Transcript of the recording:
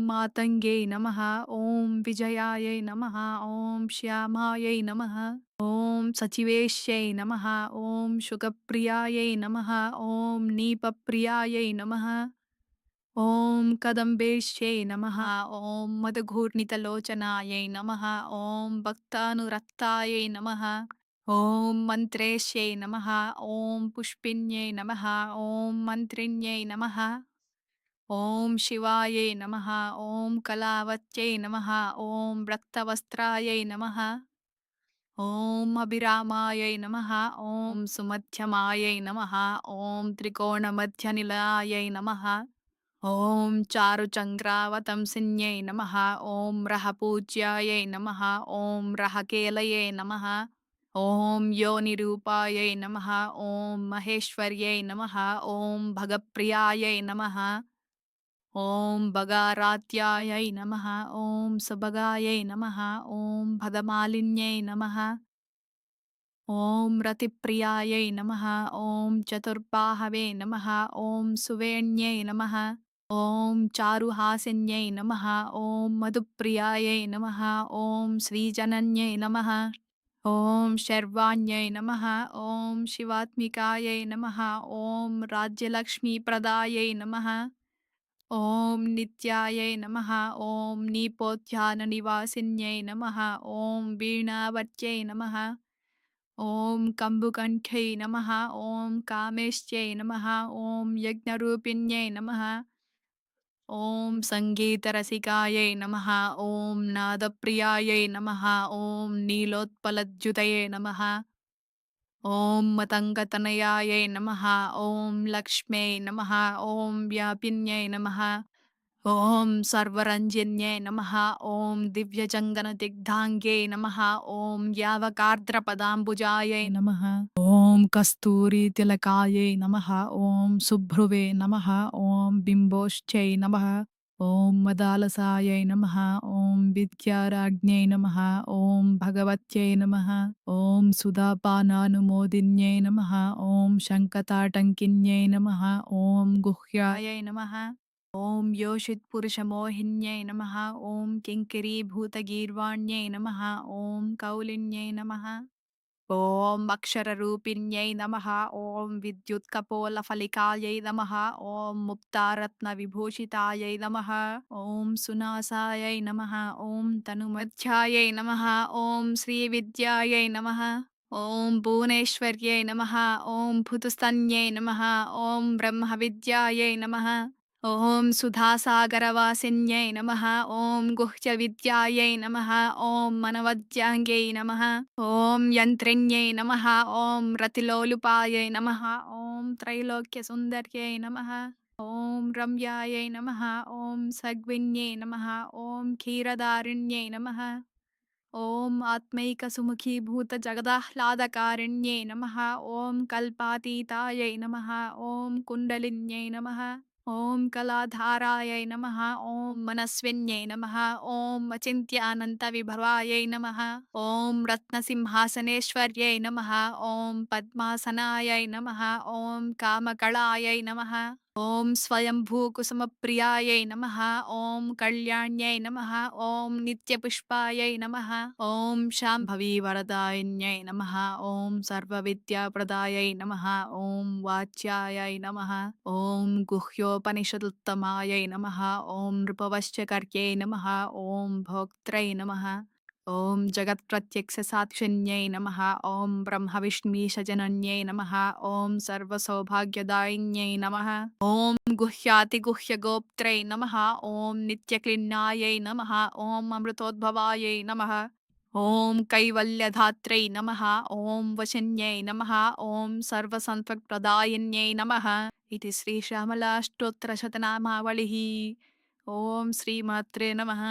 मातङ्ग्यै नमः। ॐ विजयायै नमः। ॐ श्यामायै नमः। ॐ सचिवेश्यै नमः। ॐ शुकप्रियायै नमः। ॐ नीपप्रियायै नमः। ॐ कदम्बेश्यै नमः। ॐ मदघूर्णितलोचनायै नमः। ॐ भक्तानुरक्तायै नमः। ॐ मन्त्रेश्यै नमः। ॐ पुष्पिन्यै नमः। ॐ मन्त्रिण्यै नमः। ॐ शिवायै नमः। ॐ कलावत्यै नमः। ॐ रक्तवस्त्रायै नमः। ॐ अभिरामायै नमः। ॐ सुमध्यमायै नमः। ॐ त्रिकोणमध्यनिलयायै नमः। ॐ चारुचन्द्रावतंसिन्यै नमः। ॐ रहपूज्यायै नमः। ॐ रहकेलये नमः। ॐ योनिरूपायै नमः। ॐ महेश्वर्यै नमः। ॐ भगप्रियायै नमः। ॐ भगाराध्यायै नमः। ॐ सुभगायै नमः। ॐ भदमालिन्यै नमः। ॐ रतिप्रियायै नमः। ॐ चतुर्बाहवे नमः। ॐ सुवेण्यै नमः। ॐ चारुहासिन्यै नमः। ॐ मधुप्रियायै नमः। ॐ श्रीजनन्यै नमः। ॐ शर्वाण्यै नमः। ॐ शिवात्मिकायै नमः। ॐ राज्यलक्ष्मीप्रदायै नमः। ॐ नित्यायै नमः। ॐ नीपोद्याननिवासिन्यै नमः। ॐ वीणावत्यै नमः। ॐ कम्बुकण्ठै नमः। ॐ कामेश्यै नमः। ॐ यज्ञरूपिण्यै नमः। ॐ सङ्गीतरसिकायै नमः। ॐ नादप्रियायै नमः। ॐ नीलोत्पलद्युतये नमः। ॐ मतङ्गतनयायै नमः। ॐ लक्ष्म्यै नमः। ॐ व्यापिन्यै नमः। ॐ सर्वरञ्जिन्यै नमः। ॐ दिव्यजङ्गनदिग्धाङ्ग्यै नमः। ॐ यावकार्द्रपदाम्बुजायै नमः। ॐ कस्तूरीतिलकायै नमः। ॐ सुभ्रुवे नमः। ॐ बिम्बोश्चै नमः। ॐ मदालसायै नमः। ॐ विद्याराज्ञै नमः। ॐ भगवत्यै नमः। ॐ सुधापानानुमोदिन्यै नमः। ॐ शङ्खताटङ्किन्यै नमः। ॐ गुह्यायै नमः। ॐ योषित्पुरुषमोहिन्यै नमः। ॐ किङ्किरीभूतगीर्वाण्यै नमः। ॐ कौलिन्यै नमः। ॐ अक्षररूपिण्यै नमः। ॐ विद्युत्कपोलफलिकायै नमः। ॐ मुक्तारत्नविभूषितायै नमः। ॐ सुनासायै नमः। ॐ तनुमध्यायै नमः। ॐ श्रीविद्यायै नमः। ॐ भुवनेश्वर्यै नमः। ॐ भुतस्तन्यै नमः। ॐ ब्रह्मविद्यायै नमः। ॐ सुधासागरवासिन्यै नमः। ॐ गुह्यविद्यायै नमः। ॐ मनवद्याङ्ग्यै नमः। ॐ यन्त्रिण्यै नमः। ॐ रतिलोलुपायै नमः। ॐ त्रैलोक्यसुन्दर्यै नमः। ॐ रम्यायै नमः। ॐ सद्विन्यै नमः। ॐ क्षीरदारिण्यै नमः। ॐ आत्मैकसुमुखीभूतजगदाह्लादकारिण्यै नमः। ॐ कल्पातीतायै नमः। ॐ कुण्डलिन्यै नमः। ॐ कलाधारायै नमः। ॐ मनस्विन्यै नमः। ॐ अचिन्त्यानन्तविभवायै नमः। ॐ रत्नसिंहासनेश्वर्यै नमः। ॐ पद्मासनायै नमः। ॐ कामकलायै नमः। ॐ स्वयंभूकुसुमप्रियायै नमः। ॐ कल्याण्यै नमः। ॐ नित्यपुष्पायै नमः। ॐ शाम्भवीवरदायिन्यै नमः। ॐ सर्वविद्याप्रदायै नमः। ॐ वाच्यायै नमः। ॐ गुह्योपनिषदुत्तमायै नमः। ॐ नृपवश्चकर्यै नमः। ॐ भोक्त्रै नमः। ॐ जगत्प्रत्यक्षसाक्षिण्यै नमः। ॐ ब्रह्मविष्णुमीशजनन्यै नमः। ॐ सर्वसौभाग्यदायिन्यै नमः। ॐ गुह्यातिगुह्यगोप्त्रै नमः। ॐ नित्यक्लिन्नायै नमः। ॐ अमृतोद्भवायै नमः। ॐ कैवल्यधात्रै नमः। ॐ वशिन्यै नमः। ॐ सर्वसन्पत्प्रदायिन्यै नमः। इति श्रीश्यामलाष्टोत्तरशतनामावलिः। ॐ श्रीमात्रे नमः।